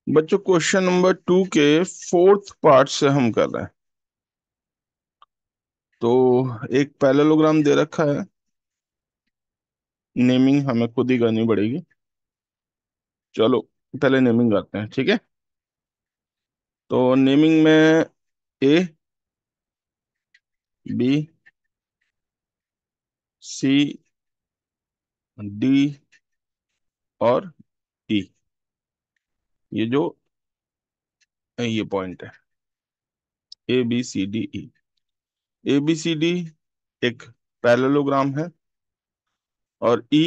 बच्चों question number 2 के fourth part से हम कर रहे हैं। तो एक पैरेललोग्राम दे रखा है। नेमिंग हमें खुद ही करनी पड़ेगी। चलो पहले नेमिंग करते हैं, ठीक है। तो नेमिंग में ए, बी, सी, डी और ई, ये जो ये पॉइंट है, A B C D E. A B C D एक पैरेललोग्राम है, और ई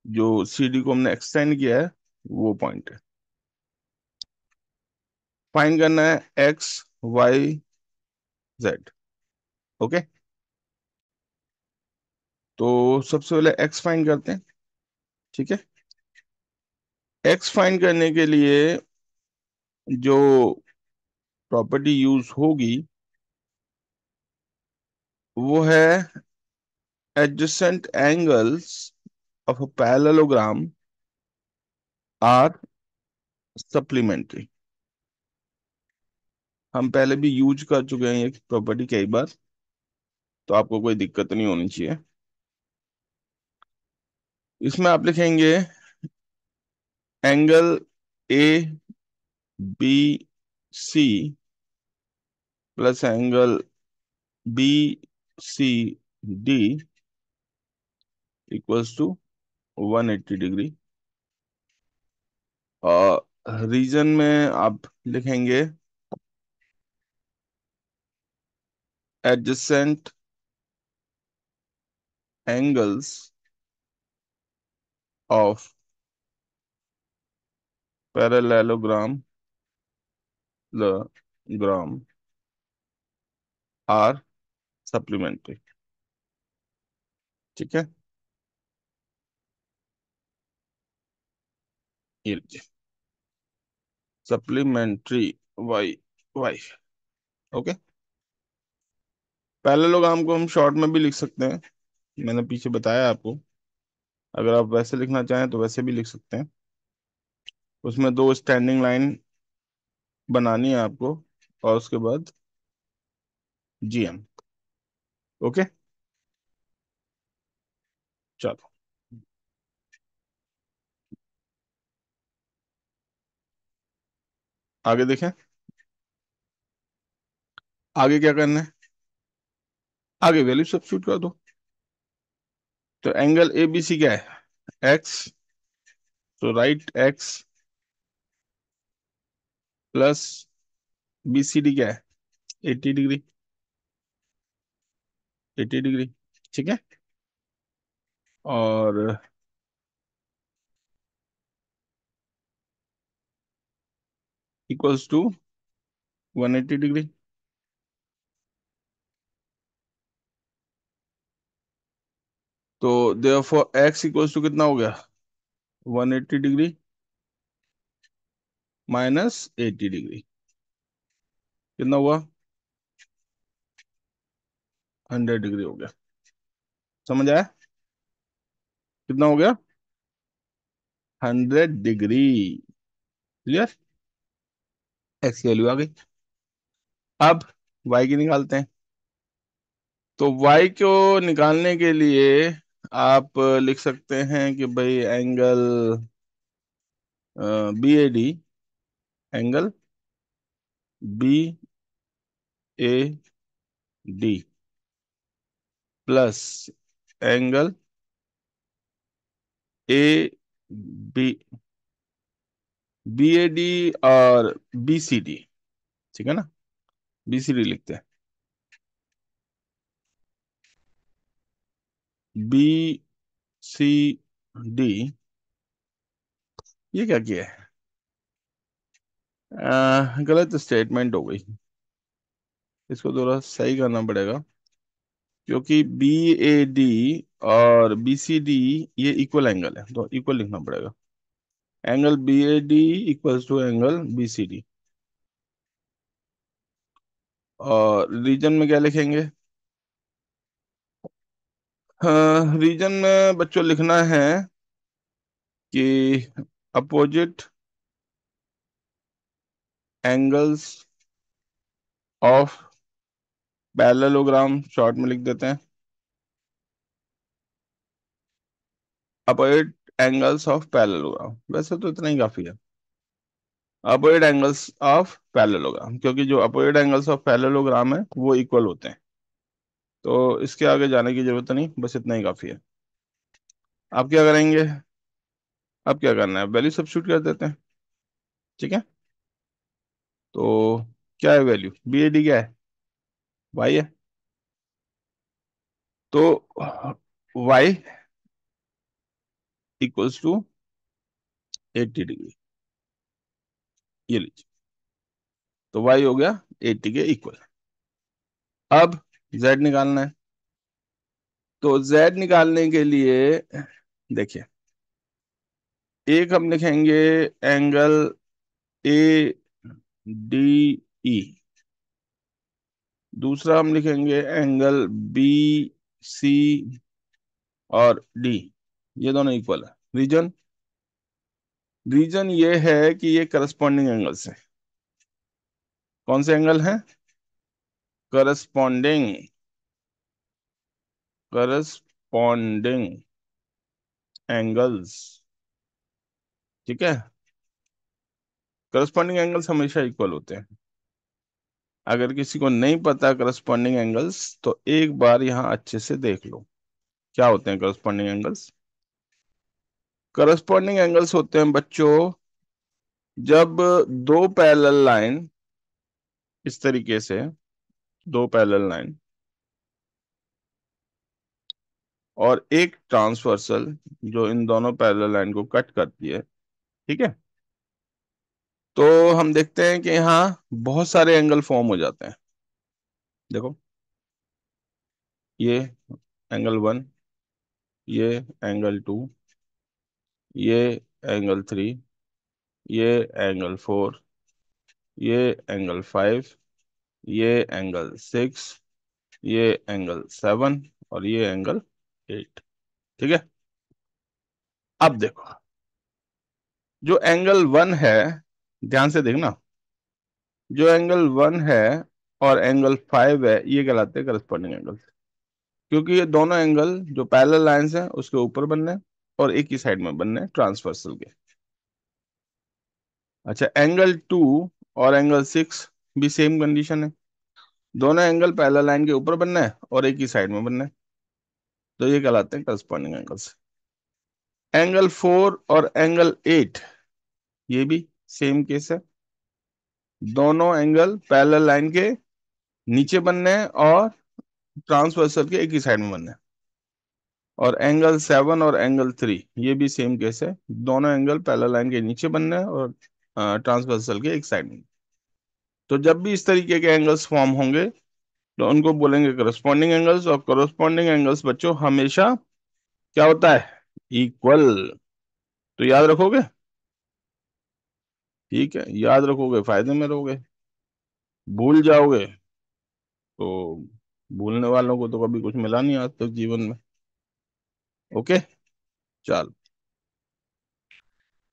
जो सी डी को हमने एक्सटेंड किया है वो पॉइंट है। फाइंड करना है एक्स, वाई, जेड। ओके। तो सबसे पहले एक्स फाइंड करते हैं, ठीक है। एक्स फाइंड करने के लिए जो प्रॉपर्टी यूज होगी वो है adjacent angles of a parallelogram are supplementary. हम पहले भी यूज कर चुके हैं ये प्रॉपर्टी कई बार, तो आपको कोई दिक्कत नहीं होनी चाहिए। इसमें आप लिखेंगे angle A B C plus angle B C D equals to 180 degree. और रीजन में आप लिखेंगे adjacent angles of parallelogram gram are supplementary, ठीक है। ये लीजिए supplementary Y Y. Okay. Parallelogram को हम शॉर्ट में भी लिख सकते हैं, मैंने पीछे बताया आपको। अगर आप वैसे लिखना चाहें तो वैसे भी लिख सकते हैं। उसमें दो स्टैंडिंग लाइन बनानी है आपको, और उसके बाद जीएम। ओके। चलो आगे देखें। आगे क्या करना है, आगे वैल्यू सब्स्टिट्यूट कर दो। तो एंगल ए बी सी क्या है, एक्स। तो right X plus B C D क्या है, 80 डिग्री। 80 डिग्री, ठीक है। और इक्वल्स टू 180 डिग्री। तो देयरफॉर एक्स इक्वल्स टू कितना हो गया, 180 डिग्री माइनस 80 डिग्री। कितना हुआ, 100 डिग्री हो गया। समझ आया, कितना हो गया, 100 डिग्री। क्लियर। एक्स की वैल्यू आ गई। अब वाई की निकालते हैं। तो वाई को निकालने के लिए आप लिख सकते हैं कि भाई angle B A D, angle B A D plus angle A B, B A D और बी सी डी, ठीक है ना। बी सी डी लिखते हैं, बी सी डी। ये क्या किया है, गलत स्टेटमेंट हो गई। इसको थोड़ा सही करना पड़ेगा, क्योंकि बी ए डी और बी सी डी ये इक्वल एंगल है, तो इक्वल लिखना पड़ेगा। Angle B A D equals to angle B C D. और रीजन में क्या लिखेंगे, हाँ रीजन में बच्चों लिखना है कि opposite angles of parallelogram short में लिख देते हैं, अपोजिट एंगल्स ऑफ पैरेललोग्राम, वैसे तो इतना ही काफी है। अपोजिट एंगल्स ऑफ पैरेललोग्राम, क्योंकि जो अपोजिट एंगल्स ऑफ पैरेललोग्राम है वो इक्वल होते हैं, तो इसके आगे जाने की जरूरत नहीं, बस इतना ही काफी है। आप क्या करेंगे, अब क्या करना है, वैल्यू सब्स्टिट्यूट कर देते हैं। ठीक है, तो क्या है वैल्यू, बी ए डी क्या है, वाई है, तो वाई इक्वल्स टू 80 डिग्री, ये लीजिए, तो वाई हो गया 80 के इक्वल। अब जेड निकालना है, तो जेड निकालने के लिए देखिए, एक हम लिखेंगे एंगल ए डी ई, दूसरा हम लिखेंगे एंगल बी सी और डी, ये दोनों इक्वल है। रीजन, रीजन ये है कि ये करस्पॉन्डिंग एंगल्स हैं। कौन से एंगल हैं, करस्पॉन्डिंग, करस्पॉन्डिंग एंगल्स। ठीक है, करस्पॉन्डिंग एंगल्स हमेशा इक्वल होते हैं। अगर किसी को नहीं पता करस्पॉन्डिंग एंगल्स, तो एक बार यहां अच्छे से देख लो क्या होते हैं करस्पॉन्डिंग एंगल्स। करस्पॉन्डिंग एंगल्स होते हैं बच्चों, जब दो पैरेलल लाइन इस तरीके से, दो पैरेलल लाइन और एक ट्रांसवर्सल जो इन दोनों पैरेलल लाइन को कट करती है, ठीक है, तो हम देखते हैं कि यहाँ बहुत सारे एंगल फॉर्म हो जाते हैं। देखो, ये एंगल वन, ये एंगल टू, ये एंगल थ्री, ये एंगल फोर, ये एंगल फाइव, ये एंगल सिक्स, ये एंगल सेवन और ये एंगल एट। ठीक है, अब देखो, जो एंगल वन है, ध्यान से देखना, जो एंगल वन है और एंगल फाइव है, ये कहलाते हैं करस्पॉन्डिंग एंगल, क्योंकि ये दोनों एंगल जो पैरेलल लाइंस हैं उसके ऊपर बनने हैं और एक ही साइड में बनने हैं ट्रांसवर्सल के। अच्छा, एंगल टू और एंगल सिक्स भी सेम कंडीशन है, दोनों एंगल पैरेलल लाइन के ऊपर बनना है और एक ही साइड में बनना है, तो ये कहलाते हैं करस्पॉन्डिंग एंगल्स। एंगल फोर और एंगल एट, ये भी सेम केस है, दोनों एंगल पैरेलल लाइन के नीचे बनने हैं और ट्रांसवर्सल के एक ही साइड में बनने हैं। और एंगल सेवन और एंगल थ्री, ये भी सेम केस है, दोनों एंगल पैरेलल लाइन के नीचे बनने हैं और ट्रांसवर्सल के एक साइड में। तो जब भी इस तरीके के एंगल्स फॉर्म होंगे तो उनको बोलेंगे करस्पॉन्डिंग एंगल्स, और करस्पॉन्डिंग एंगल्स बच्चों हमेशा क्या होता है, इक्वल। तो याद रखोगे, ठीक है, याद रखोगे फायदे में रहोगे, भूल जाओगे तो, भूलने वालों को तो कभी कुछ मिला नहीं आज तक जीवन में। ओके, चल,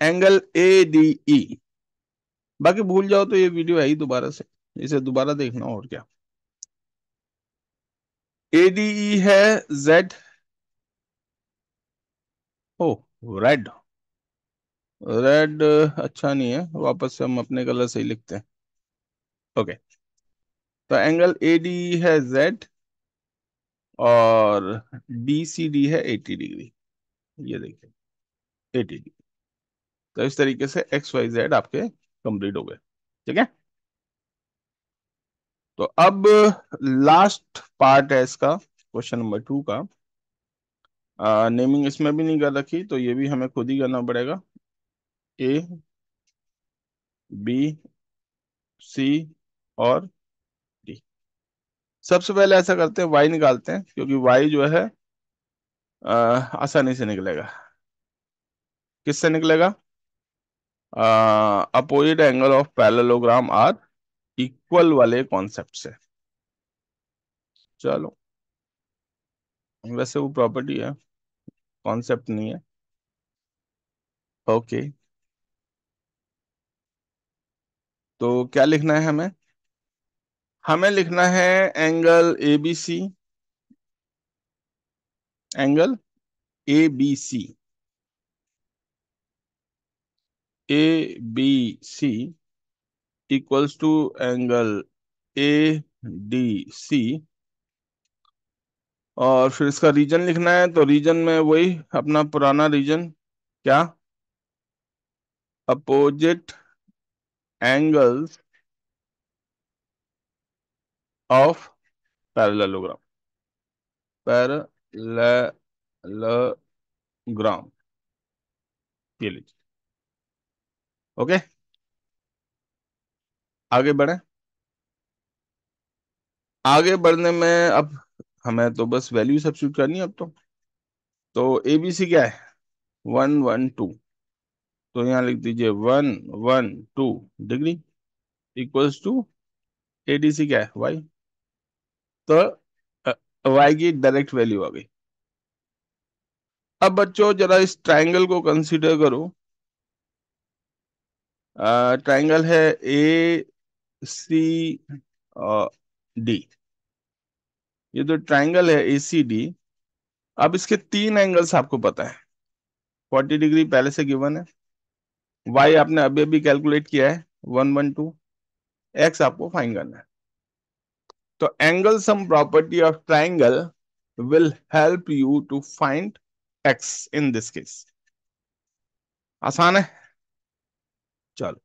एंगल ए डी ई, बाकी भूल जाओ तो ये वीडियो है ही दोबारा से, इसे दोबारा देखना और क्या। ए डी ई है जेड, ओ रेड, रेड अच्छा नहीं है, वापस से हम अपने कलर से ही लिखते हैं। ओके, तो एंगल ए डी है जेड और डी सी डी है 80 डिग्री, ये देखिए 80 डिग्री। तो इस तरीके से एक्स वाई जेड आपके कंप्लीट हो गए। ठीक है, तो अब लास्ट पार्ट है इसका, क्वेश्चन नंबर टू का। नेमिंग इसमें भी नहीं कर रखी, तो ये भी हमें खुद ही करना पड़ेगा। ए बी सी और डी। सबसे पहले ऐसा करते हैं, वाई निकालते हैं, क्योंकि वाई जो है आसानी से निकलेगा। किससे निकलेगा, opposite angle of parallelogram are equal वाले कॉन्सेप्ट से। चलो, वैसे वो प्रॉपर्टी है, कॉन्सेप्ट नहीं है। ओके, तो क्या लिखना है हमें? हमें लिखना है angle A B C, angle A B C, A B C equals to angle A D C. और फिर इसका रीजन लिखना है, तो रीजन में वही अपना पुराना रीजन, क्या? Opposite angles of parallelogram, parallelogram, ये लीजिए। ओके, आगे बढ़े। आगे बढ़ने में अब हमें तो बस वैल्यू सब्स्टिट्यूट करनी है अब तो एबीसी क्या है? 112। तो यहाँ लिख दीजिए 112 डिग्री इक्वल्स टू एडीसी क्या है? वाई। तो वाई की डायरेक्ट वैल्यू आ गई। अब बच्चों जरा इस ट्राइंगल को कंसीडर करो। ट्राइंगल है ए सी डी। ये जो ट्राइंगल है ए सी डी, अब इसके तीन एंगल्स आपको पता है। 40 डिग्री पहले से गिवन है, वाई आपने अभी अभी कैलकुलेट किया है 112, एक्स आपको फाइंड करना है। तो angle sum property of triangle will help you to find X in this case. आसान है, चलो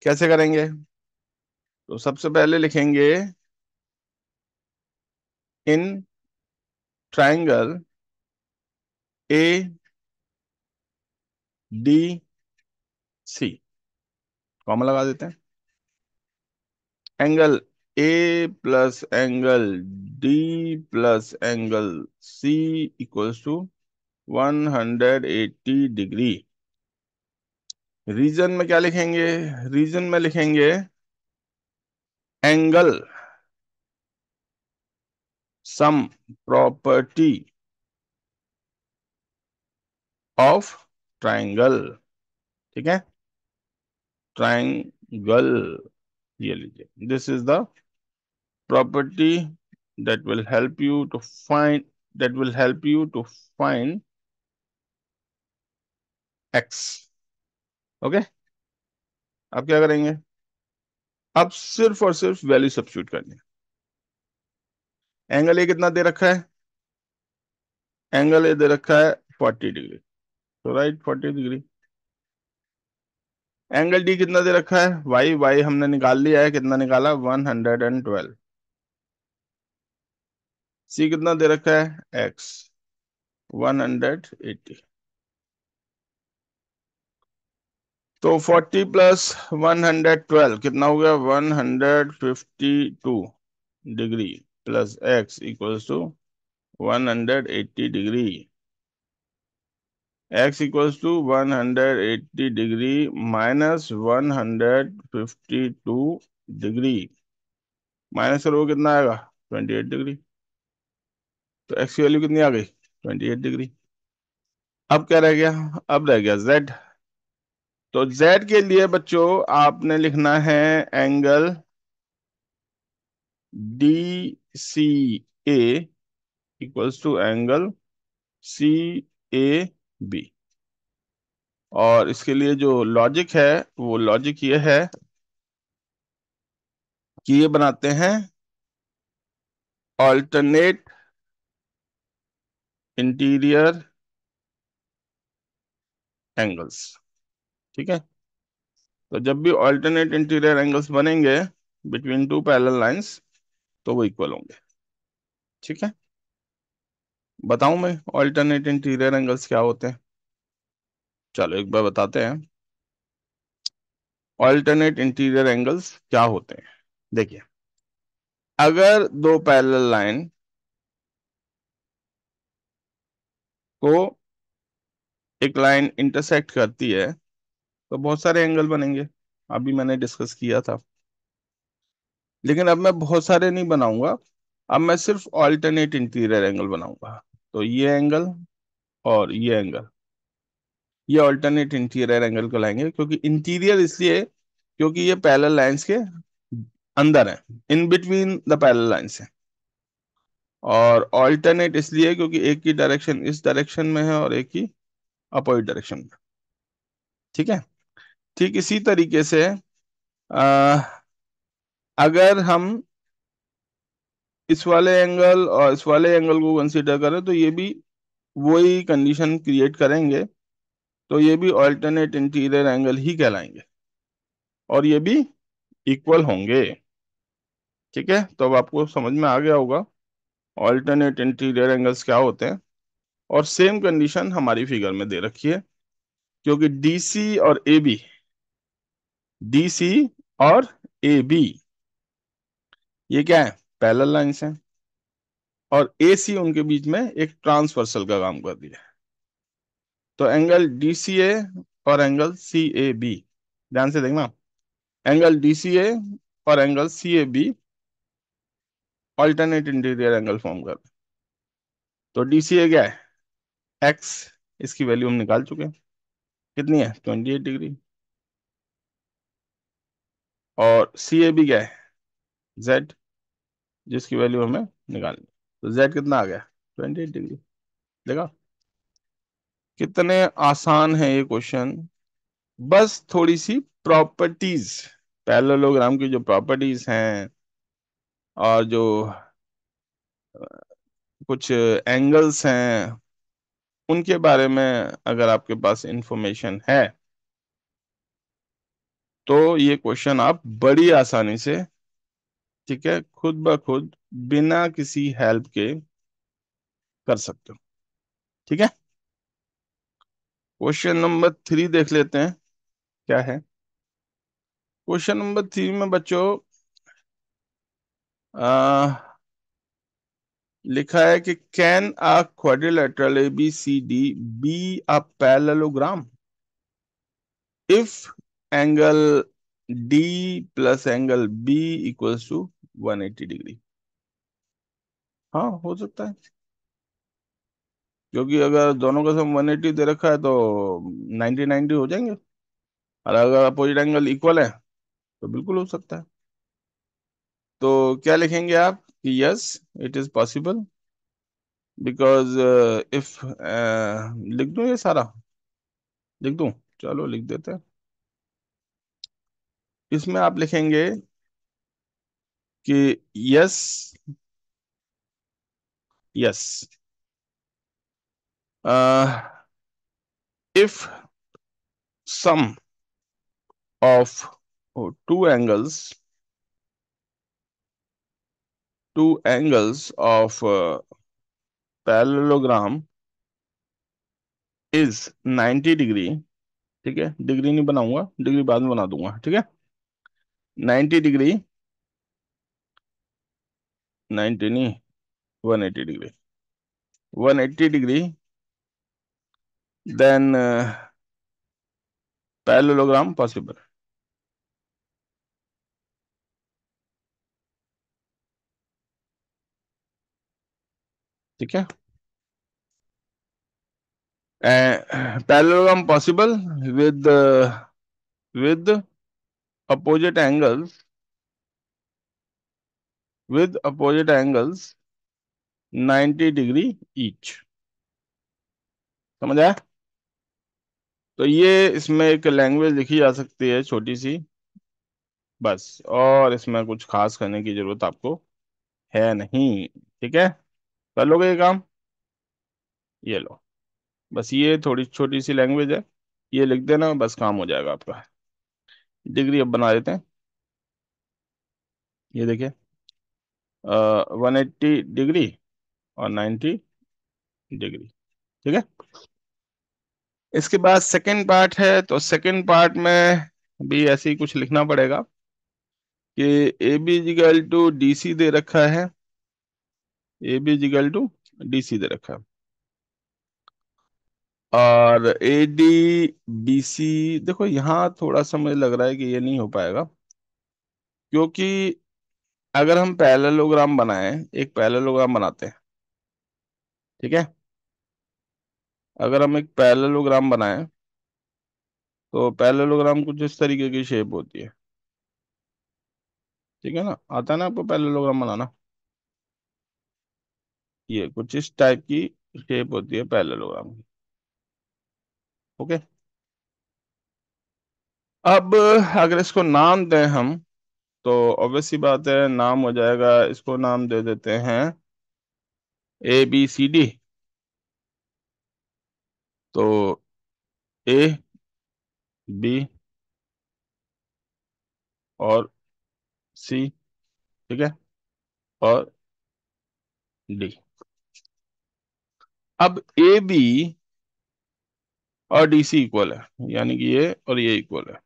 कैसे करेंगे? तो सबसे पहले लिखेंगे in triangle A D C, comma लगा देते हैं। Angle A plus angle D plus angle C equals to 180 degree. Reason में क्या लिखेंगे? रीजन में लिखेंगे angle sum property of triangle. ठीक है, ट्राइंगल, ये लीजिए, this is the property that will help you to find that will help you to find x। Okay, अब क्या करेंगे? अब सिर्फ और सिर्फ वैल्यू सब्स्टिट्यूट करनी है। एंगल ए कितना दे रखा है? एंगल ए दे रखा है 40 डिग्री, तो राइट 40 डिग्री। एंगल डी कितना दे रखा है? वाई, वाई हमने निकाल लिया है, कितना निकाला? 112। सी कितना दे रखा है? एक्स 180। तो 40 + 112 कितना हो गया? 152 degree plus X equals to 180 degree. X equals to 180 degree minus 152 degree, minus करोगे कितना आएगा? 28 डिग्री। तो एक्स की वैल्यू कितनी आ गई? 28 डिग्री। अब क्या रह गया? अब रह गया जेड। तो जेड के लिए बच्चों आपने लिखना है angle D C A equals to angle C A B. और इसके लिए जो लॉजिक है, वो लॉजिक ये है कि ये बनाते हैं ऑल्टरनेट इंटीरियर एंगल्स। ठीक है, तो जब भी ऑल्टरनेट इंटीरियर एंगल्स बनेंगे बिटवीन टू पैरेलल लाइंस, तो वो इक्वल होंगे। ठीक है, बताऊं मैं ऑल्टरनेट इंटीरियर एंगल्स क्या होते हैं? चलो एक बार बताते हैं ऑल्टरनेट इंटीरियर एंगल्स क्या होते हैं। देखिए, अगर दो पैरेलल लाइन को एक लाइन इंटरसेक्ट करती है, तो बहुत सारे एंगल बनेंगे, अभी मैंने डिस्कस किया था। लेकिन अब मैं बहुत सारे नहीं बनाऊंगा, अब मैं सिर्फ ऑल्टरनेट इंटीरियर एंगल बनाऊंगा। तो ये एंगल और ये एंगल, ये ऑल्टरनेट इंटीरियर एंगल को लाएंगे। क्योंकि इंटीरियर इसलिए क्योंकि ये पैरेलल लाइंस के अंदर है, in between the parallel lines है। और ऑल्टरनेट इसलिए क्योंकि एक की डायरेक्शन इस डायरेक्शन में है और एक की अपोजिट डायरेक्शन में। ठीक है। ठीक इसी तरीके से अगर हम इस वाले एंगल और इस वाले एंगल को कंसीडर करें तो ये भी वही कंडीशन क्रिएट करेंगे, तो ये भी ऑल्टरनेट इंटीरियर एंगल ही कहलाएंगे और ये भी इक्वल होंगे। ठीक है, तो अब आपको समझ में आ गया होगा ऑल्टरनेट इंटीरियर एंगल्स क्या होते हैं। और सेम कंडीशन हमारी फिगर में दे रखी है, क्योंकि डीसी और ए बी, डीसी और ए बी ये क्या है, पैरेलल लाइंस हैं, और ए सी उनके बीच में एक ट्रांसवर्सल का काम कर दिया है। तो एंगल डीसीए और एंगल सी ए बी, ध्यान से देखना, एंगल डीसीए और angle C A B alternate interior angle form कर। तो डीसीए क्या है, एक्स, इसकी वैल्यू हम निकाल चुके हैं, कितनी है 28 डिग्री। और सी ए बी क्या है, जेड, जिसकी वैल्यू हमें निकालनी है। तो जेड कितना आ गया, 28 डिग्री। देखा कितने आसान है ये क्वेश्चन। बस थोड़ी सी प्रॉपर्टीज, पैरेललोग्राम की जो प्रॉपर्टीज हैं और जो कुछ एंगल्स हैं उनके बारे में अगर आपके पास इंफॉर्मेशन है तो ये क्वेश्चन आप बड़ी आसानी से, ठीक है, खुद ब खुद बिना किसी हेल्प के कर सकते हो। ठीक है, क्वेश्चन नंबर 3 देख लेते हैं क्या है। क्वेश्चन नंबर 3 में बच्चों लिखा है कि can a quadrilateral A B C D be a parallelogram if angle D plus angle B equals to 180 degree. हाँ हो सकता है, क्योंकि अगर दोनों का सम 180 दे रखा है तो 90 90 हो जाएंगे, और अगर अपोजिट एंगल इक्वल है तो बिल्कुल हो सकता है। तो क्या लिखेंगे आप कि yes it is possible because if, लिख दूं ये सारा, लिख दूं, चलो लिख देते हैं। इसमें आप लिखेंगे कि yes, yes if sum of two angles, two angles of parallelogram is 90 degree. ठीक है, डिग्री नहीं बनाऊंगा, डिग्री बाद में बना दूंगा। ठीक है, 90 डिग्री, 90 नहीं, 180 degree, 180 degree, then parallelogram possible. ठीक है, parallelogram possible with with opposite angles, with opposite angles 90 degree each. समझ आया? तो ये इसमें एक लैंग्वेज लिखी जा सकती है छोटी सी, बस, और इसमें कुछ खास करने की जरूरत आपको है नहीं। ठीक है, कर लोगे ये काम, ये लो, बस ये थोड़ी छोटी सी लैंग्वेज है, ये लिख देना, बस काम हो जाएगा आपका। डिग्री अब बना देते हैं, ये देखिए 180 डिग्री और 90 डिग्री। ठीक है, इसके बाद सेकंड पार्ट है, तो सेकंड पार्ट में भी ऐसे ही कुछ लिखना पड़ेगा कि A B equal to D C दे रखा है, A B equal to D C दे रखा है, और ए डी बी सी। देखो यहाँ थोड़ा सा मुझे लग रहा है कि ये नहीं हो पाएगा, क्योंकि अगर हम पैरेललोग्राम बनाएं, एक पैरेललोग्राम बनाते हैं, ठीक है, अगर हम एक पैरेललोग्राम बनाएं तो पैरेललोग्राम कुछ इस तरीके की शेप होती है। ठीक है ना, आता है ना आपको पैरेललोग्राम बनाना। ये कुछ इस टाइप की शेप होती है पैरेललोग्राम की। ओके। अब अगर इसको नाम दें हम, तो ऑब्वियस सी बात है, नाम हो जाएगा, इसको नाम दे देते हैं ABCD। तो A, B और C, ठीक है, और D। अब AB और DC इक्वल है, यानी कि ये और ये इक्वल है,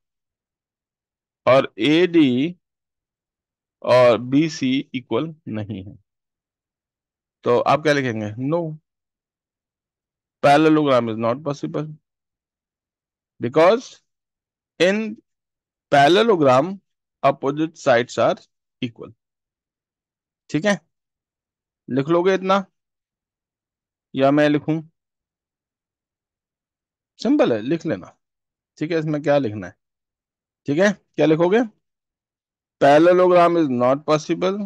और AD और BC इक्वल नहीं है। तो आप क्या लिखेंगे? No, parallelogram is not possible because in parallelogram opposite sides are equal. ठीक है, लिख लोगे इतना या मैं लिखूं? सिंपल है, लिख लेना। ठीक है, इसमें क्या लिखना है? ठीक है, क्या लिखोगे? Parallelogram is not possible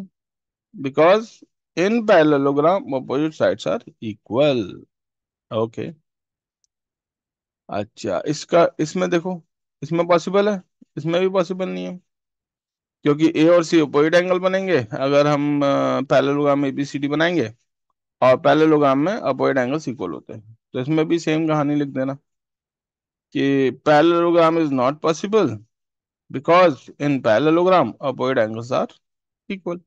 because in parallelogram opposite sides are equal. Okay. अच्छा, इसका इसमें देखो, इसमें पॉसिबल है, इसमें भी पॉसिबल नहीं है, क्योंकि ए और सी अपोजिट एंगल बनेंगे अगर हम पैरेललोग्राम में ABCD बनाएंगे, और पैरेललोग्राम में अपोजिट एंगल्स इक्वल होते हैं। तो इसमें भी सेम कहानी लिख देना कि parallelogram is not possible because in parallelogram opposite angles are equal.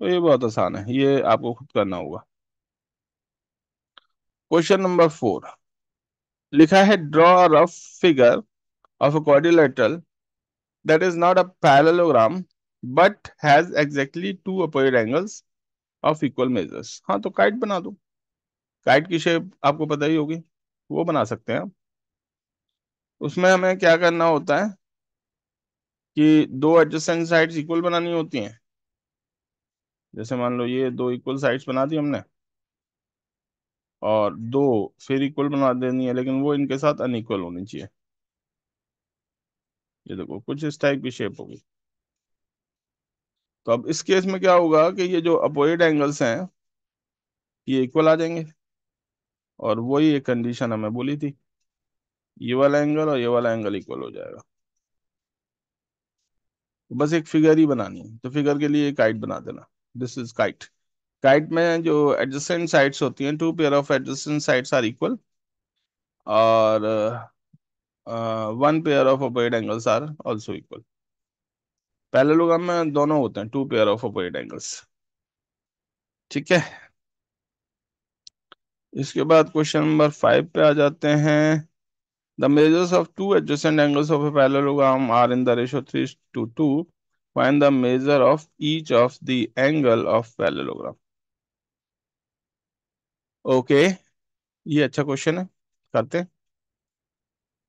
तो ये बहुत आसान है, ये आपको खुद करना होगा। क्वेश्चन नंबर 4, लिखा है draw a rough figure of a quadrilateral that is not a parallelogram but has exactly two opposite angles of equal measures। हाँ, तो काइट बना दो। काइट की शेप आपको पता ही होगी, वो बना सकते हैं आप। उसमें हमें क्या करना होता है कि दो एडजेसेंट साइड्स इक्वल बनानी होती हैं। जैसे मान लो ये दो इक्वल साइड्स बना दी हमने, और दो फिर इक्वल बना देनी है, लेकिन वो इनके साथ अनइक्वल होनी चाहिए। ये देखो, कुछ इस टाइप की शेप होगी। तो अब इस केस में क्या होगा कि ये जो अपोजिट एंगल्स हैं ये इक्वल आ जाएंगे, और वही एक कंडीशन हमें बोली थी, ये वाला एंगल और ये वाला एंगल इक्वल हो जाएगा। तो बस एक फिगर ही बनानी है, तो फिगर के लिए काइट बना देना। This is kite. काइट में जो एडजेसेंट साइड्स होती हैं, two pair of adjacent sides are equal, और one pair of opposite angles are also equal. Parallelogram में दोनों होते हैं, two pair of opposite angles. ठीक है, इसके बाद क्वेश्चन नंबर 5 पे आ जाते हैं। The measures of two adjacent angles of a parallelogram are in the ratio 3:2. Find the measure of each of the angle of parallelogram. Okay, ये अच्छा question है, करते हैं।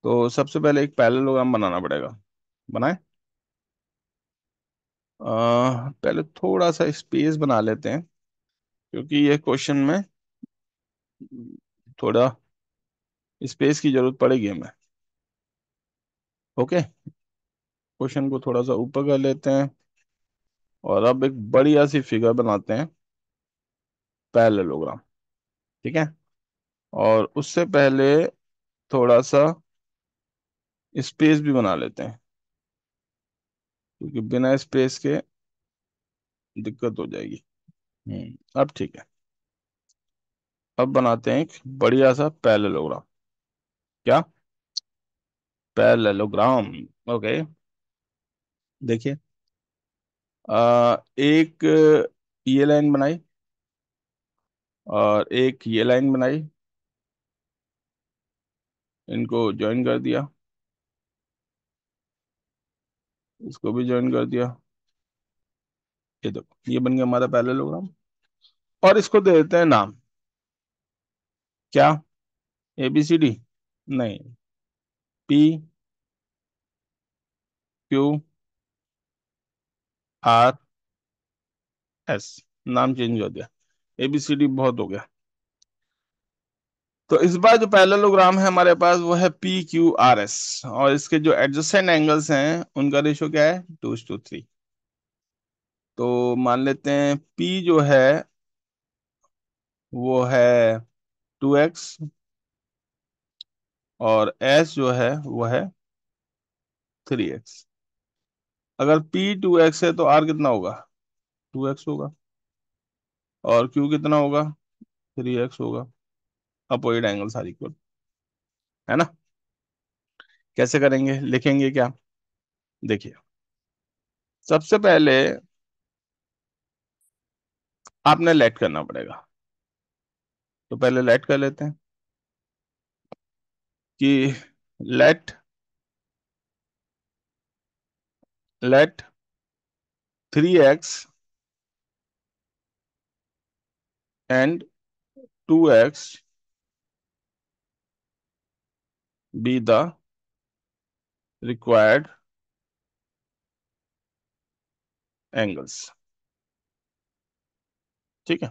तो सबसे पहले एक पैरेललोग्राम बनाना पड़ेगा। बनाए, पहले थोड़ा सा स्पेस बना लेते हैं, क्योंकि ये क्वेश्चन में थोड़ा स्पेस की जरूरत पड़ेगी हमें। ओके, क्वेश्चन को थोड़ा सा ऊपर कर लेते हैं, और अब एक बढ़िया सी फिगर बनाते हैं, पैरेललोग्राम। ठीक है, और उससे पहले थोड़ा सा स्पेस भी बना लेते हैं, क्योंकि बिना स्पेस के दिक्कत हो जाएगी। अब ठीक है, अब बनाते हैं एक बढ़िया सा पैरेललोग्राम। क्या? पैरेललोग्राम। ओके, देखिए, एक ये लाइन बनाई, और एक ये लाइन बनाई, इनको ज्वाइन कर दिया, इसको भी ज्वाइन कर दिया। ये देखो, ये बन गया हमारा पैरेललोग्राम, और इसको दे देते हैं नाम। क्या? ABCD? नहीं, PQRS। नाम चेंज हो गया, ABCD बहुत हो गया। तो इस बार जो पैरेललोग्राम है हमारे पास वो है PQRS, और इसके जो एडजेसेंट एंगल्स हैं उनका रेशियो क्या है? 2:3। तो मान लेते हैं P जो है वो है 2x, और S जो है वो है 3x। अगर P 2x है तो R कितना होगा? 2x होगा। और Q कितना होगा? 3x होगा। अपोजिट एंगल्स आर इक्वल, है ना? कैसे करेंगे, लिखेंगे क्या? देखिए, सबसे पहले आपने लेट करना पड़ेगा। तो पहले लेट कर लेते हैं कि let let 3x and 2x be the required angles. ठीक है,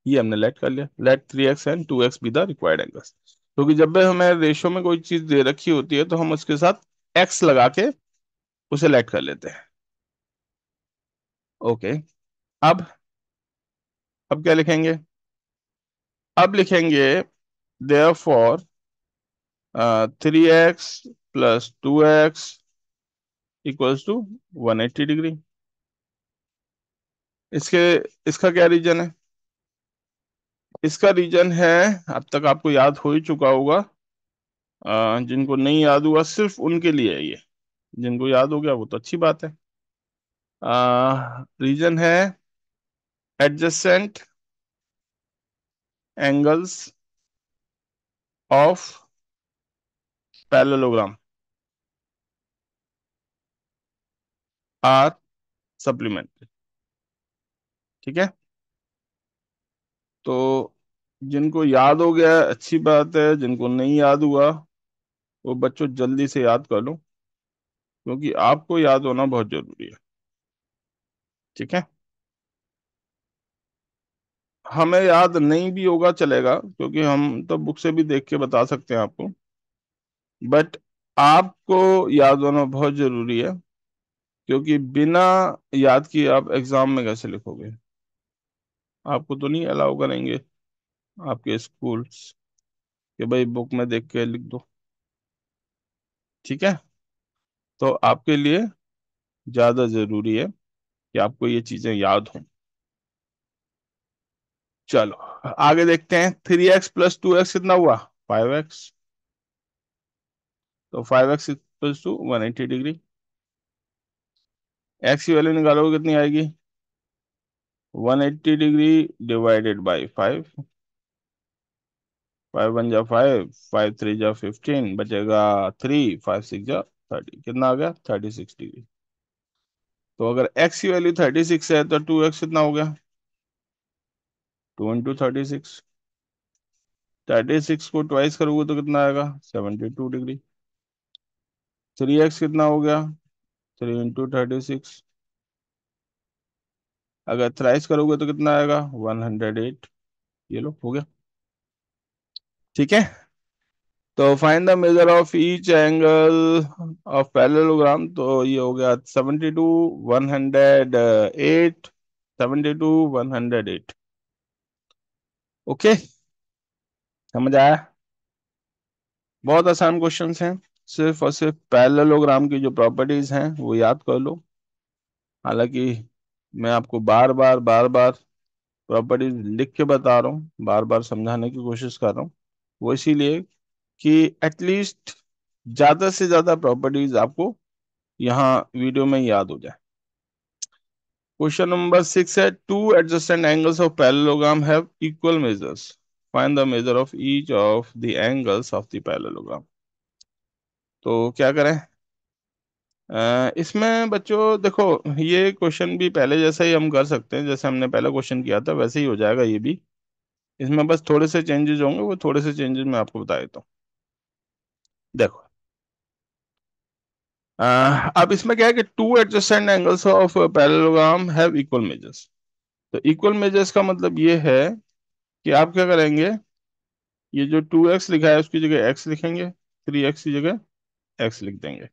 ये हमने लेट कर लिया। Let 3x and 2x be the required angles. क्योंकि जब भी हमें रेशियो में कोई चीज दे रखी होती है तो हम उसके साथ x लगा के उसे लेट कर लेते हैं। ओके। अब अब क्या लिखेंगे? अब लिखेंगे therefore 3x plus 2x equals to 180 degree. इसके इसका क्या रीजन है? इसका रीजन है, अब तक आपको याद हो ही चुका होगा। जिनको नहीं याद हुआ सिर्फ उनके लिए है ये। जिनको याद हो गया वो तो अच्छी बात है। रीजन है adjacent angles of parallelogram are supplementary. ठीक है, तो जिनको याद हो गया अच्छी बात है, जिनको नहीं याद हुआ वो बच्चों जल्दी से याद कर लो, क्योंकि आपको याद होना बहुत जरूरी है। ठीक है, हमें याद नहीं भी होगा चलेगा, क्योंकि हम तो बुक से भी देख के बता सकते हैं आपको। बट आपको याद होना बहुत जरूरी है, क्योंकि बिना याद किए आप एग्जाम में कैसे लिखोगे? आपको तो नहीं अलाउ करेंगे आपके स्कूल्स कि भाई बुक में देख के लिख दो। ठीक है, तो आपके लिए ज्यादा जरूरी है कि आपको ये चीजें याद हों। चलो आगे देखते हैं। 3x प्लस 2x कितना हुआ? 5x। तो 5x equals to 180 degree. x की वैल्यू निकालोगे कितनी आएगी? 180 डिग्री डिवाइडेड बाई 5। 5 1 जा 5, 5 3 जा 15, बचेगा 3, 5 6 जा 30। कितना आ गया? 36 डिग्री। तो अगर x की वैल्यू 36 है तो 2x कितना हो गया? 2 इंटू 36। 36 को ट्वाइस करोगे तो कितना आएगा? 72 डिग्री। 3x कितना हो गया? 3 इंटू 36। अगर थ्राइस करोगे तो कितना आएगा? 108। ये लो हो गया। ठीक है, तो find the measure of each angle of parallelogram. तो ये हो गया 72 108। 72 108। ओके, समझ आया? बहुत आसान क्वेश्चंस हैं। सिर्फ और सिर्फ पैरेललोग्राम की जो प्रॉपर्टीज हैं वो याद कर लो। हालांकि मैं आपको बार बार प्रॉपर्टीज लिख के बता रहा हूँ, बार बार समझाने की कोशिश कर रहा हूँ। वो इसीलिए कि एटलीस्ट ज्यादा से ज्यादा प्रॉपर्टीज आपको यहाँ वीडियो में याद हो जाए। क्वेश्चन नंबर 6 है, two adjacent angles of parallelogram have equal measures. Find the measure of each of the angles of the parallelogram. तो क्या करें? इसमें बच्चों देखो, ये क्वेश्चन भी पहले जैसा ही हम कर सकते हैं, जैसे हमने पहला क्वेश्चन किया था वैसे ही हो जाएगा ये भी। इसमें बस थोड़े से चेंजेस होंगे, वो थोड़े से चेंजेस मैं आपको बता देता हूँ। देखो, अब इसमें क्या है कि two adjacent angles of parallelogram have equal measures. तो इक्वल मेजर्स का मतलब ये है कि आप क्या करेंगे, ये जो 2x लिखा है उसकी जगह x लिखेंगे, 3x की जगह x लिख देंगे।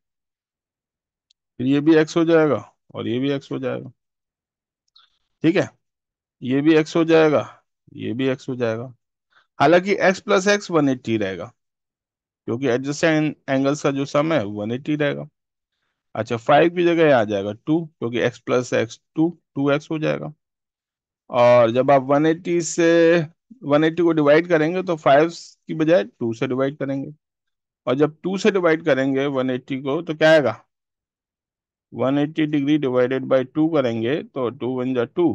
फिर ये भी x हो जाएगा और ये भी x हो जाएगा। ठीक है, ये भी एक्स हो जाएगा, ये भी एक्स हो जाएगा। हालांकि एक्स प्लस एक्स 180 रहेगा, क्योंकि एडजेसेंट एंगल्स का जो सम है 180 रहेगा। अच्छा, 5 की जगह आ जाएगा 2, क्योंकि एक्स प्लस एक्स 2x हो जाएगा। और जब आप 180 से 180 को डिवाइड करेंगे तो 5 की बजाय 2 से डिवाइड करेंगे। और जब 2 से डिवाइड करेंगे 180 को तो क्या आएगा, 180 डिग्री डिवाइडेड बाई 2 करेंगे तो 2 1 जा 2,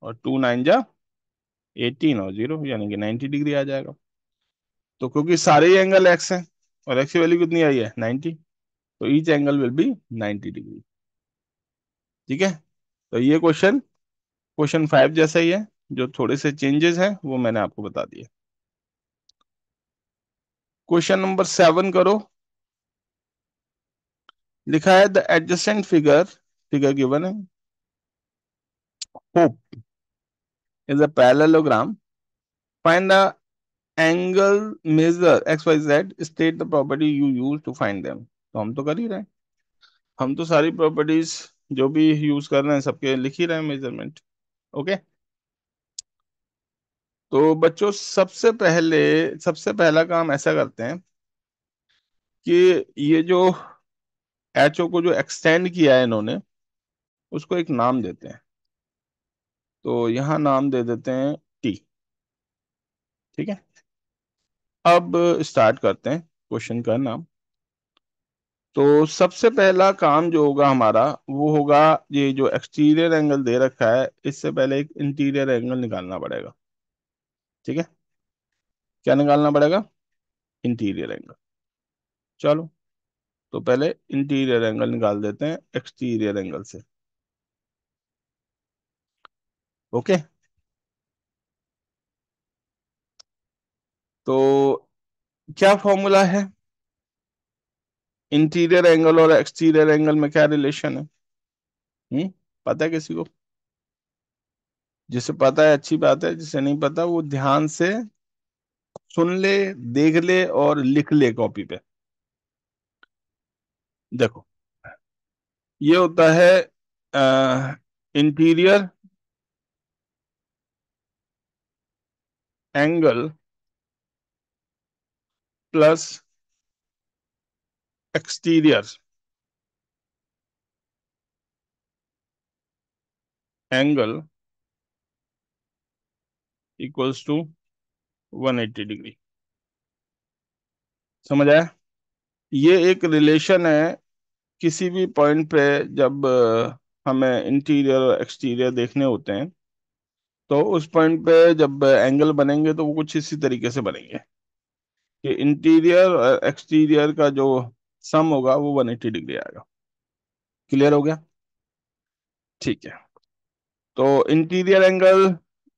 और 2 9 जा 18, और 0 यानी कि 90 डिग्री आ जाएगा। तो क्योंकि सारे ही एंगल एक्स हैं, और एक्स की वैल्यू कितनी आई है 90, तो each angle will be 90 degree. ठीक है, तो ये क्वेश्चन 5 जैसा ही है, जो थोड़े से चेंजेस हैं वो मैंने आपको बता दिए। क्वेश्चन नंबर 7 करो। लिखा है the adjacent figure, figure given है, HOPE is a parallelogram, find the angle measure X Y Z, state the property you use to find them. तो हम तो कर ही रहे हैं, हम तो सारी प्रॉपर्टीज जो भी यूज कर रहे हैं सबके लिख ही रहे हैं मेजरमेंट। ओके, तो बच्चों सबसे पहला काम ऐसा करते हैं कि ये जो एच ओ को जो एक्सटेंड किया है इन्होंने, उसको एक नाम देते हैं। तो यहाँ नाम दे देते हैं टी। ठीक है, अब स्टार्ट करते हैं क्वेश्चन का नाम। तो सबसे पहला काम जो होगा हमारा वो होगा, ये जो एक्सटीरियर एंगल दे रखा है इससे पहले एक इंटीरियर एंगल निकालना पड़ेगा। ठीक है, क्या निकालना पड़ेगा, इंटीरियर एंगल। चलो, तो पहले इंटीरियर एंगल निकाल देते हैं एक्सटीरियर एंगल से। ओके, तो क्या फॉर्मूला है, इंटीरियर एंगल और एक्सटीरियर एंगल में क्या रिलेशन है? पता है किसी को? जिसे पता है अच्छी बात है, जिसे नहीं पता वो ध्यान से सुन ले, देख ले और लिख ले कॉपी पे। देखो, ये होता है interior angle plus exterior angle equals to 180 degree. समझ आया? ये एक रिलेशन है किसी भी पॉइंट पे, जब हमें इंटीरियर और एक्सटीरियर देखने होते हैं, तो उस पॉइंट पे जब एंगल बनेंगे तो वो कुछ इसी तरीके से बनेंगे कि इंटीरियर और एक्सटीरियर का जो सम होगा वो 180 डिग्री आएगा। क्लियर हो गया? ठीक है, तो इंटीरियर एंगल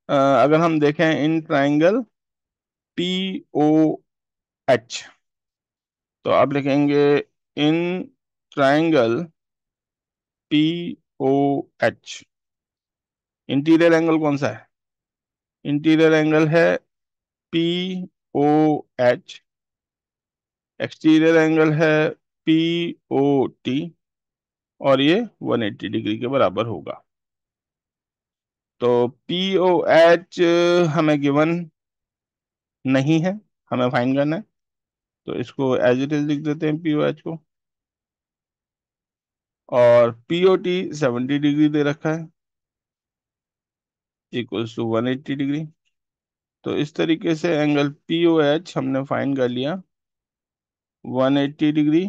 अगर हम देखें in triangle P O H, तो आप लिखेंगे in triangle P O H. Interior angle कौन सा है? इंटीरियर एंगल है P O H, exterior angle है पी ओ टी, और ये 180 डिग्री के बराबर होगा। तो पी ओ एच हमें गिवन नहीं है, हमें फाइंड करना है, तो इसको एज इट इज लिख देते हैं पी ओ एच को। और पी ओ टी 70 डिग्री दे रखा है, इक्वल्स टू 180 डिग्री। तो इस तरीके से एंगल पी ओ एच हमने फाइंड कर लिया, 180 डिग्री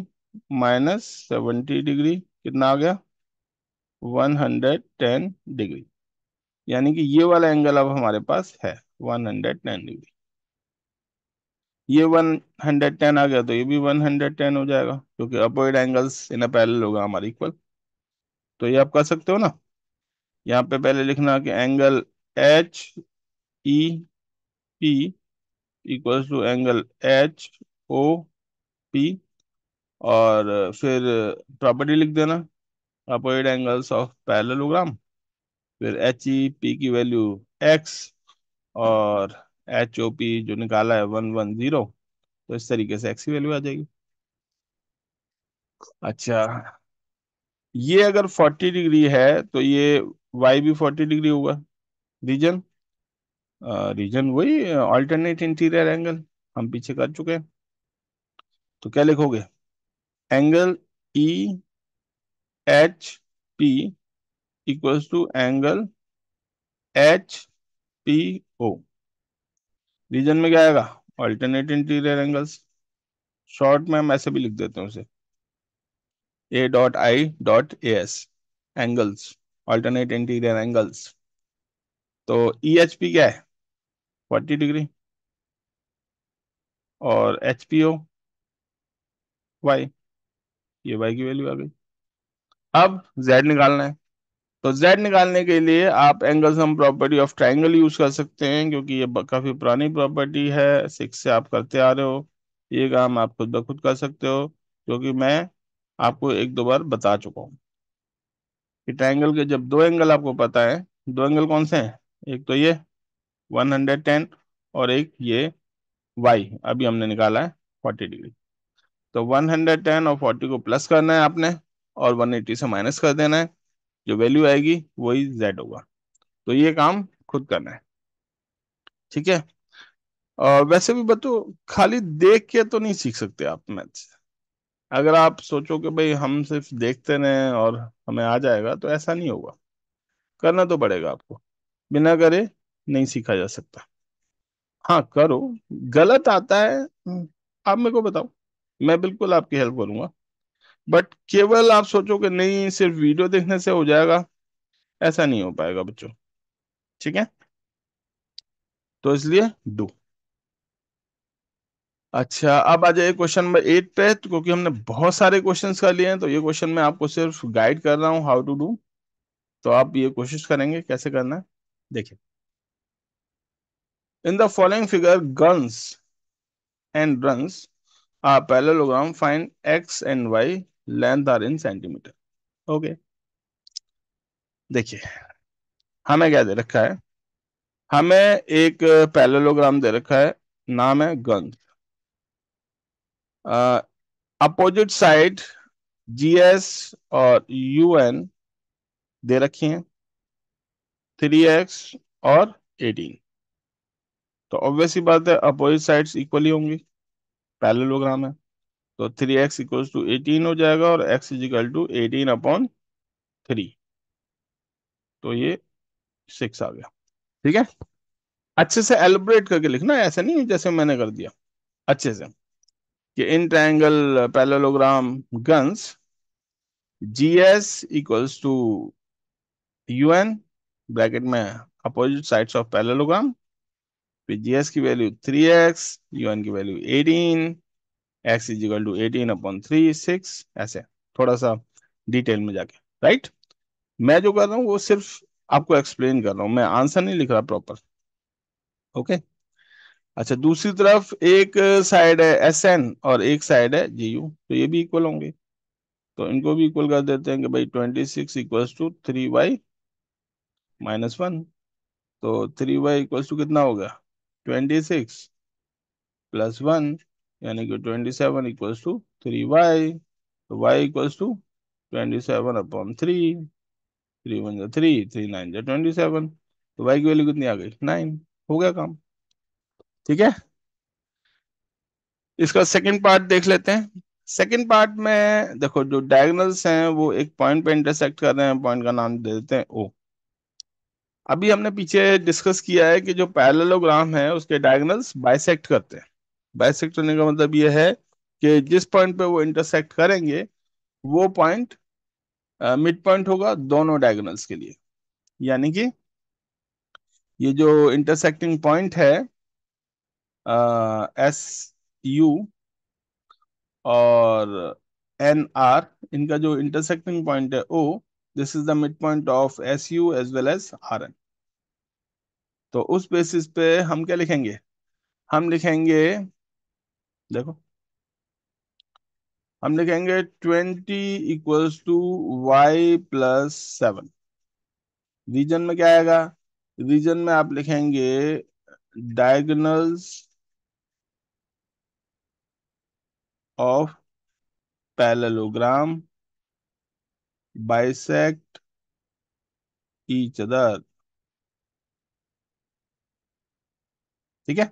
माइनस 70 डिग्री कितना आ गया, 110 डिग्री। यानी कि ये वाला एंगल अब हमारे पास है 110 डिग्री। ये 110 आ गया तो ये भी 110 हो जाएगा, क्योंकि opposite angles in a parallel होगा हमारे इक्वल। तो ये आप कर सकते हो ना। यहाँ पे पहले लिखना कि angle H E P equals to angle H O P, और फिर प्रॉपर्टी लिख देना अपोजिट एंगल्स ऑफ पैरेललोग्राम। फिर एच ई पी की वैल्यू एक्स, और एच ओ पी जो निकाला है 110, तो इस तरीके से एक्स की वैल्यू आ जाएगी। अच्छा, ये अगर 40 डिग्री है तो ये वाई भी 40 डिग्री होगा। रीजन, रीजन वही ऑल्टरनेट इंटीरियर एंगल, हम पीछे कर चुके हैं। तो क्या लिखोगे? Angle E H P equals to angle H P O. Reason में क्या आएगा? Alternate interior angles. शॉर्ट में हम ऐसे भी लिख देते हैं उसे, ए dot I dot A S, angles, alternate interior angles. तो ई एच पी क्या है? 40 डिग्री। और एच पी ओ वाई, ये वाई की वैल्यू आ गई। अब जेड निकालना है। तो जेड निकालने के लिए आप angle sum property of triangle use कर सकते हैं, क्योंकि ये काफी पुरानी प्रॉपर्टी है, 6 से आप करते आ रहे हो। ये काम आप खुद ब खुद कर सकते हो, क्योंकि मैं आपको एक दो बार बता चुका हूँ कि ट्राइंगल के जब दो एंगल आपको पता है, दो एंगल कौन से हैं? एक तो ये 110, और एक ये वाई अभी हमने निकाला है 40 डिग्री। तो 110 और 40 को प्लस करना है आपने, और 180 से माइनस कर देना है। जो वैल्यू आएगी वही जेड होगा। तो ये काम खुद करना है, ठीक है। और वैसे भी बच्चों, खाली देख के तो नहीं सीख सकते आप मैथ्स। अगर आप सोचो कि भाई हम सिर्फ देखते रहें और हमें आ जाएगा, तो ऐसा नहीं होगा। करना तो पड़ेगा आपको, बिना करे नहीं सीखा जा सकता। हाँ करो, गलत आता है आप मेरे को बताओ, मैं बिल्कुल आपकी हेल्प करूंगा। बट केवल आप सोचो कि नहीं सिर्फ वीडियो देखने से हो जाएगा, ऐसा नहीं हो पाएगा बच्चों, ठीक है। तो इसलिए डू। अच्छा, अब आ जाइए क्वेश्चन नंबर 8 पे। तो क्योंकि हमने बहुत सारे क्वेश्चंस कर लिए हैं, तो ये क्वेश्चन मैं आपको सिर्फ गाइड कर रहा हूँ हाउ टू डू। तो आप ये कोशिश करेंगे कैसे करना है। देखिए, in the following figure guns and runs parallelogram, find x and y length are in centimetre. Okay, देखिए हमें क्या दे रखा है? हमें एक पैरेललोग्राम दे रखा है, नाम है गन्स। अपोजिट साइड जीएस और यूएन दे रखी हैं, 3x और 18। तो ऑब्वियस ही बात है अपोजिट साइड्स इक्वली होंगी, पैरेललोग्राम है। तो 3x इक्वल्स टू 18 हो जाएगा, और x इज इक्वल टू 18/3। तो ये 6 आ गया, ठीक है। अच्छे से एलिब्रेट करके लिखना, ऐसा नहीं जैसे मैंने कर दिया, अच्छे से। कि in triangle parallelogram guns GS equals to UN, bracket में अपोजिट साइड्स ऑफ पैरेललोग्राम, फिर जीएस की वैल्यू 3x, यूएन की value 18, x is equal to 18/3, 6, ऐसे थोड़ा सा डिटेल में जाके, राइट। मैं जो कर रहा हूँ वो सिर्फ आपको एक्सप्लेन कर रहा हूँ, मैं आंसर नहीं लिख रहा प्रॉपर। ओके। अच्छा, दूसरी तरफ एक साइड है SN और एक साइड है GU, तो ये भी इक्वल होंगे। तो इनको भी इक्वल कर देते हैं कि भाई 26 इक्वल्स टू 3y-1। तो 3y इक्वल्स टू कितना हो गया? 26 + 1, यानी कि 27 इक्वल्स टू 3y। तो y इक्वल्स टू 27/3, 3 × 1 = 3, 3 × 9 = 27। तो y की वैल्यू कितनी आ गई? 9। हो गया काम, ठीक है। इसका सेकंड पार्ट देख लेते हैं। सेकंड पार्ट में देखो, जो डायगोनल्स हैं वो एक पॉइंट पे इंटरसेक्ट कर रहे हैं, पॉइंट का नाम दे देते हैं O। अभी हमने पीछे डिस्कस किया है कि जो पैरेललोग्राम है उसके डायगोनल्स बाइसेक्ट करते हैं। बाइसेक्ट करने का मतलब ये है कि जिस पॉइंट पे वो इंटरसेक्ट करेंगे, वो पॉइंट मिड पॉइंट होगा दोनों डायगोनल्स के लिए। यानी कि ये जो इंटरसेक्टिंग पॉइंट है SU और NR, इनका जो इंटरसेक्टिंग पॉइंट है O, this is the mid point of SU as well as RN। तो उस बेसिस पे हम क्या लिखेंगे? हम लिखेंगे, देखो, हम लिखेंगे 20 इक्वल्स टू y+7। रीजन में क्या आएगा? रीजन में आप लिखेंगे diagonals of parallelogram bisect each other. ठीक है,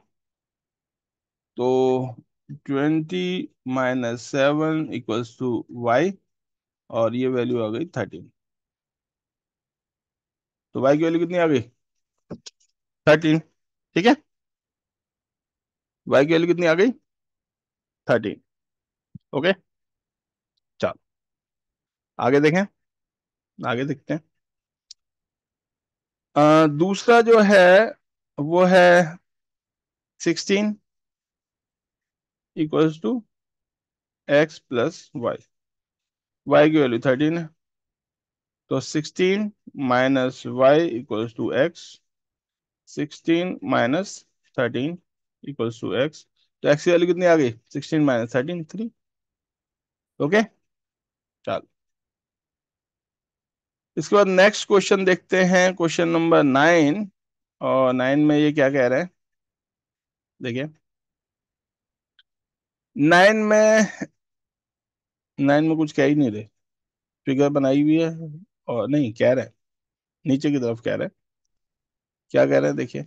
तो 20 - 7 = y, और ये वैल्यू आ गई 13। तो y की वैल्यू कितनी आ गई? 13। ठीक है, y की वैल्यू कितनी आ गई? 13। ओके, चलो आगे देखें, आगे देखते हैं। दूसरा जो है वो है 16 = x + y। y की वैल्यू 13 है, तो 16 - y = x। 16 - 13 = x। तो x की वैल्यू कितनी आ गई? 16 - 13, 3। ओके, चल इसके बाद नेक्स्ट क्वेश्चन देखते हैं, क्वेश्चन नंबर 9। और 9 में ये क्या कह रहे हैं, देखिए। 9 में, 9 में कुछ कह ही नहीं रहे, फिगर बनाई हुई है। और नहीं कह रहे हैं, नीचे की तरफ कह रहे हैं। क्या कह रहे हैं देखिए,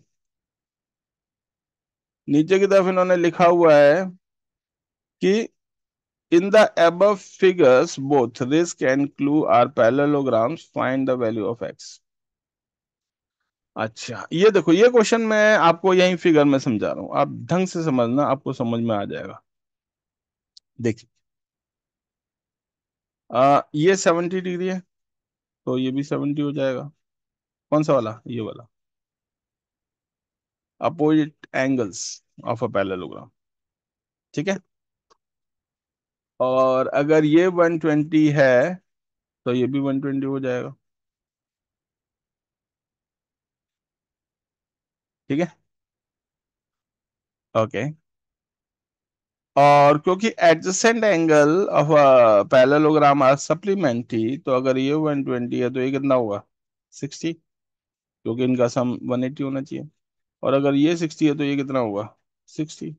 नीचे की तरफ इन्होंने लिखा हुआ है कि in the above figures both risk and clue are parallelograms, find the value of x। अच्छा, ये देखो, ये क्वेश्चन मैं आपको यही फिगर में समझा रहा हूं, आप ढंग से समझना, आपको समझ में आ जाएगा। देखिए, ये 70 डिग्री है, तो ये भी 70 हो जाएगा। कौन सा वाला? ये वाला, opposite angles of a parallelogram. ठीक है, और अगर ये 120 है तो ये भी 120 हो जाएगा। ठीक है, ओके। और क्योंकि adjacent angle of a parallelogram are supplementary, तो अगर ये 120 है तो ये कितना होगा? 60, क्योंकि इनका सम 180 होना चाहिए। और अगर ये 60 है तो ये कितना होगा? 60।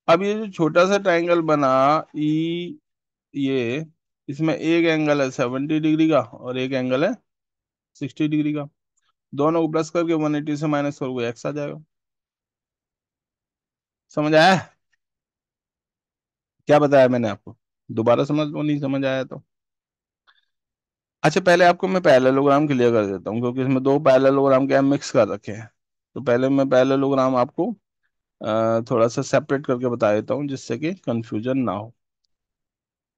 अब ये जो छोटा सा ट्राइंगल बना, ई, ये, इसमें एक एंगल है 70 डिग्री का और एक एंगल है 60 डिग्री का। दोनों को प्लस करके 180 से माइनस करोगे, एक्स आ जाएगा। समझ आया? क्या बताया मैंने आपको? दोबारा समझ लो, नहीं समझ आया तो। अच्छा, पहले आपको मैं पैरेललोग्राम क्लियर कर देता हूँ, क्योंकि इसमें दो पैरेललोग्राम के हम मिक्स कर रखे हैं। तो पहले मैं पैरेललोग्राम आपको थोड़ा सा सेपरेट करके बता देता हूँ, जिससे कि कंफ्यूजन ना हो।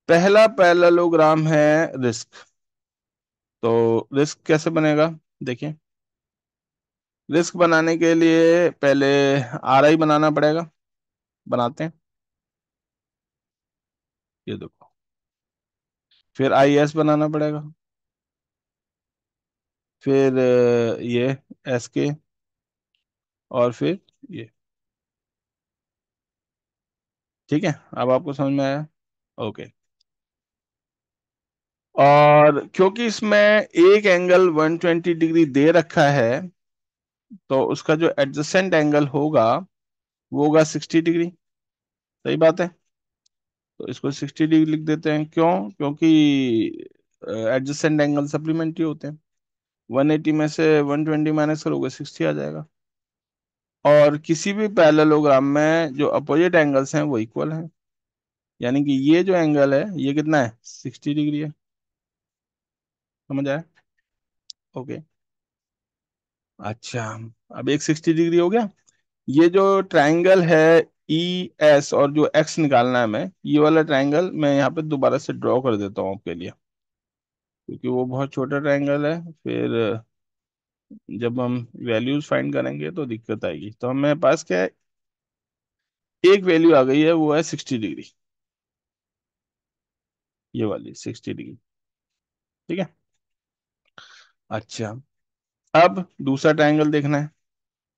पहला पैरेललोग्राम है रिस्क। तो रिस्क कैसे बनेगा, देखिए। रिस्क बनाने के लिए पहले आर आई बनाना पड़ेगा, बनाते हैं। ये देखो, फिर आई एस बनाना पड़ेगा, फिर ये एस के, और फिर ये। ठीक है, अब आपको समझ में आया? ओके। और क्योंकि इसमें एक एंगल 120 डिग्री दे रखा है, तो उसका जो एडजेसेंट एंगल होगा वो होगा 60 डिग्री। सही बात है, तो इसको 60 डिग्री लिख देते हैं। क्यों? क्योंकि एडजेसेंट एंगल सप्लीमेंट्री होते हैं। 180 में से 120 माइनस करोगे, 60 आ जाएगा। और किसी भी पैरेललोग्राम में जो अपोजिट एंगल्स हैं वो इक्वल हैं, यानी कि ये जो एंगल है ये कितना है? 60 डिग्री है। समझ आया? ओके, अच्छा। अब एक 60 डिग्री हो गया। ये जो ट्रायंगल है ई एस, और जो एक्स निकालना है मैं, ये वाला ट्रायंगल मैं यहाँ पे दोबारा से ड्रॉ कर देता हूँ आपके लिए, क्योंकि वो बहुत छोटा ट्रायंगल है। फिर जब हम वैल्यूज फाइंड करेंगे तो दिक्कत आएगी। तो हमें पास क्या है, एक वैल्यू आ गई है, वो है 60 डिग्री, ये वाली 60 डिग्री। ठीक है, अच्छा। अब दूसरा ट्रायंगल देखना है।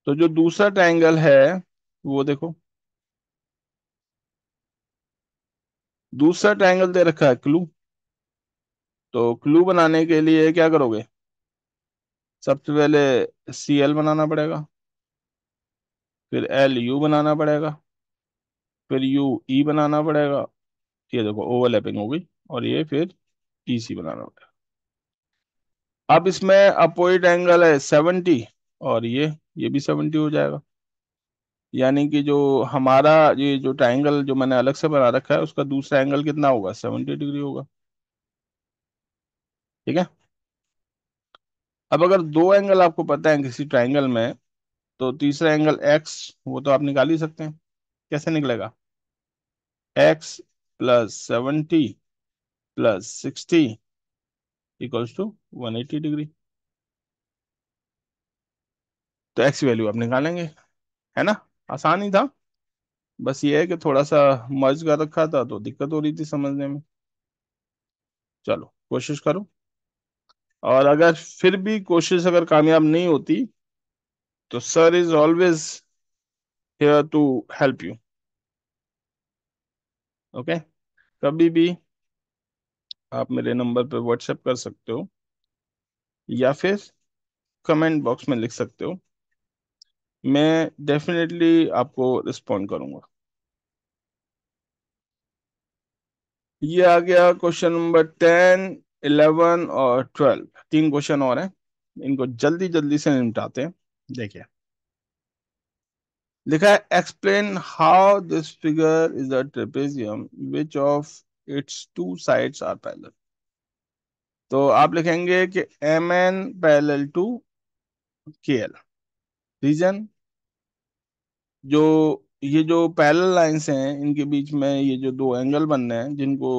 तो जो दूसरा ट्रायंगल है वो देखो, दूसरा ट्रायंगल दे रखा है क्लू। तो क्लू बनाने के लिए क्या करोगे? सबसे पहले सी एल बनाना पड़ेगा, फिर एल यू बनाना पड़ेगा, फिर यू ई बनाना पड़ेगा। ये देखो ओवरलैपिंग हो गई। और ये फिर ई सी बनाना पड़ेगा। अब इसमें अपोजिट एंगल है 70, और ये भी 70 हो जाएगा। यानी कि जो हमारा ये जो ट्रायंगल जो मैंने अलग से बना रखा है उसका दूसरा एंगल कितना होगा, 70 डिग्री होगा। ठीक है। अब अगर दो एंगल आपको पता है किसी ट्रायंगल में, तो तीसरा एंगल एक्स वो तो आप निकाल ही सकते हैं। कैसे निकलेगा? x + 70 + 60 equals to 180 degree. तो एक्स वैल्यू आप निकालेंगे, है ना? आसान ही था। बस ये है कि थोड़ा सा मर्ज कर रखा था तो दिक्कत हो रही थी समझने में। चलो कोशिश करो, और अगर फिर भी कोशिश अगर कामयाब नहीं होती तो sir is always here to help you. Okay. कभी भी आप मेरे नंबर पे व्हाट्सएप कर सकते हो, या फिर कमेंट बॉक्स में लिख सकते हो। मैं डेफिनेटली आपको रिस्पॉन्ड करूंगा। ये आ गया क्वेश्चन नंबर 10, 11 और 12। तीन क्वेश्चन और हैं, इनको जल्दी जल्दी से निपटाते हैं। देखिए, लिखा है explain how this figure is a trapezium which of its two sides are parallel. तो आप लिखेंगे कि M N parallel to K L. Reason, जो ये जो पैरेलल लाइंस हैं इनके बीच में ये जो दो एंगल बन रहे हैं जिनको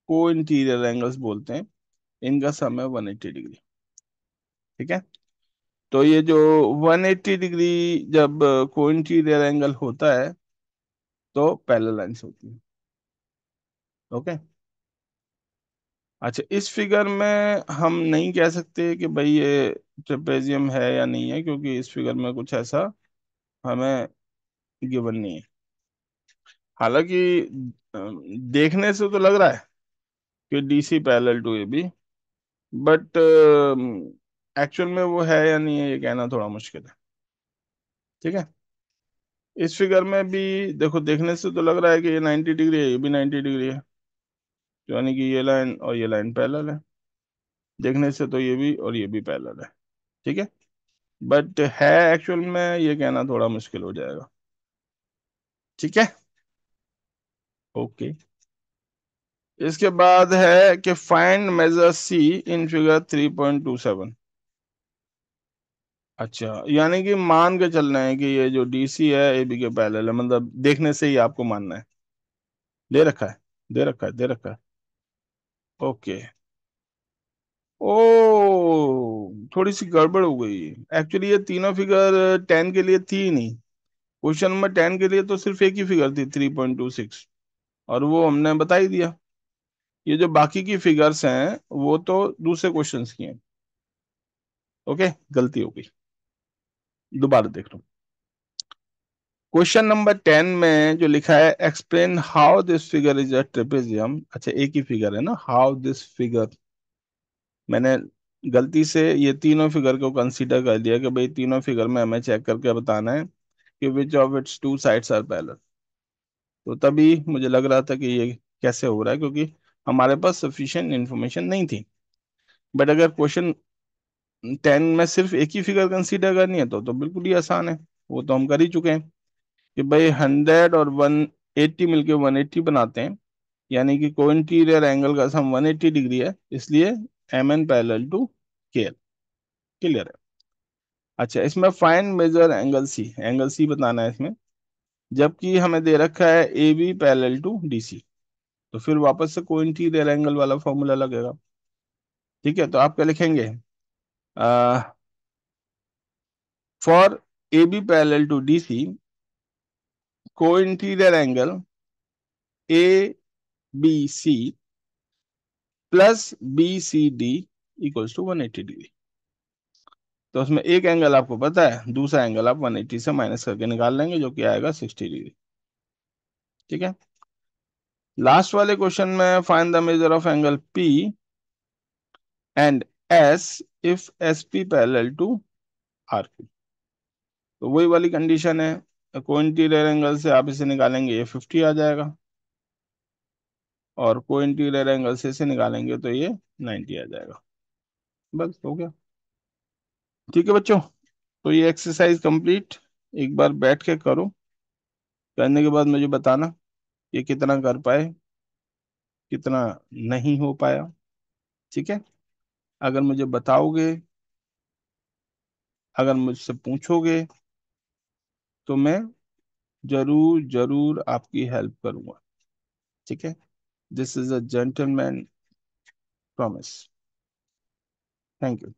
को इंटीरियर एंगल्स बोलते हैं, इनका सम है 180 डिग्री। ठीक है। तो ये जो 180 डिग्री जब को इंटीरियर एंगल होता है तो पैरेलल लाइंस होती है। ओके। अच्छा, इस फिगर में हम नहीं कह सकते कि भाई ये ट्रेपेजियम है या नहीं है, क्योंकि इस फिगर में कुछ ऐसा हमें गिवन नहीं है। हालांकि देखने से तो लग रहा है कि DC parallel to A B, but actual में वो है या नहीं है ये कहना थोड़ा मुश्किल है। ठीक है। इस फिगर में भी देखो, देखने से तो लग रहा है कि ये 90 डिग्री है, ये भी 90 डिग्री है, यानी कि ये लाइन और ये लाइन पैरेलल है। देखने से तो ये भी और ये भी पैरेलल है। ठीक है। बट है एक्चुअल में ये कहना थोड़ा मुश्किल हो जाएगा। ठीक है। ओके। इसके बाद है कि find measure C in figure 3.27। अच्छा, यानी कि मान के चलना है कि ये जो डीसी है एबी के पैरेलल है, मतलब देखने से ही आपको मानना है। दे रखा है, दे रखा है, दे रखा है। ओके। ओ, थोड़ी सी गड़बड़ हो गई। एक्चुअली ये तीनों फिगर 10 के लिए थी ही नहीं। क्वेश्चन नंबर 10 के लिए तो सिर्फ एक ही फिगर थी 3.26, और वो हमने बता ही दिया। ये जो बाकी की फिगर्स हैं वो तो दूसरे क्वेश्चंस की हैं। ओके, गलती हो गई, दोबारा देख लो। क्वेश्चन नंबर 10 में जो लिखा है explain how this figure is a trapezium. अच्छा, एक ही फिगर है ना, हाउ दिस फिगर। मैंने गलती से ये तीनों फिगर को कंसीडर कर दिया कि भाई तीनों फिगर में हमें चेक करके बताना है कि which of its two sides are parallel. तो तभी मुझे लग रहा था कि ये कैसे हो रहा है, क्योंकि हमारे पास सफिशिएंट इंफॉर्मेशन नहीं थी। बट अगर क्वेश्चन 10 में सिर्फ एक ही फिगर कंसीडर करनी है तो बिल्कुल ही आसान है। वो तो हम कर ही चुके हैं कि भाई 100 और 180 मिलके 180 बनाते हैं, यानी कि को इंटीरियर एंगल का सम 180 डिग्री है, इसलिए M N parallel to K L. Clear है? अच्छा, इसमें find measure angle C, angle C बताना है इसमें, जबकि हमें दे रखा है A B parallel to D C. तो फिर वापस से को इंटीरियर एंगल वाला फॉर्मूला लगेगा। ठीक है। तो आप क्या लिखेंगे? For A B parallel to D C, को interior angle A B C plus B C D equals to 180 degree. तो उसमें एक एंगल आपको पता है, दूसरा एंगल आप 180 से माइनस करके निकाल लेंगे, जो कि आएगा 60 डिग्री। ठीक है। लास्ट वाले क्वेश्चन में find the measure of angle P and S if S P parallel to R Q. तो वही वाली कंडीशन है, को इंटीरियर एंगल से आप इसे निकालेंगे ये 50 आ जाएगा, और को इंटीरियर एंगल से इसे निकालेंगे तो ये 90 आ जाएगा। बस हो गया। ठीक है बच्चों, तो ये एक्सरसाइज कंप्लीट। एक बार बैठ के करो, करने के बाद मुझे बताना ये कितना कर पाए, कितना नहीं हो पाया। ठीक है, अगर मुझे बताओगे, अगर मुझसे पूछोगे, तो मैं जरूर जरूर आपकी हेल्प करूंगा। ठीक है, this is a gentleman promise. Thank you.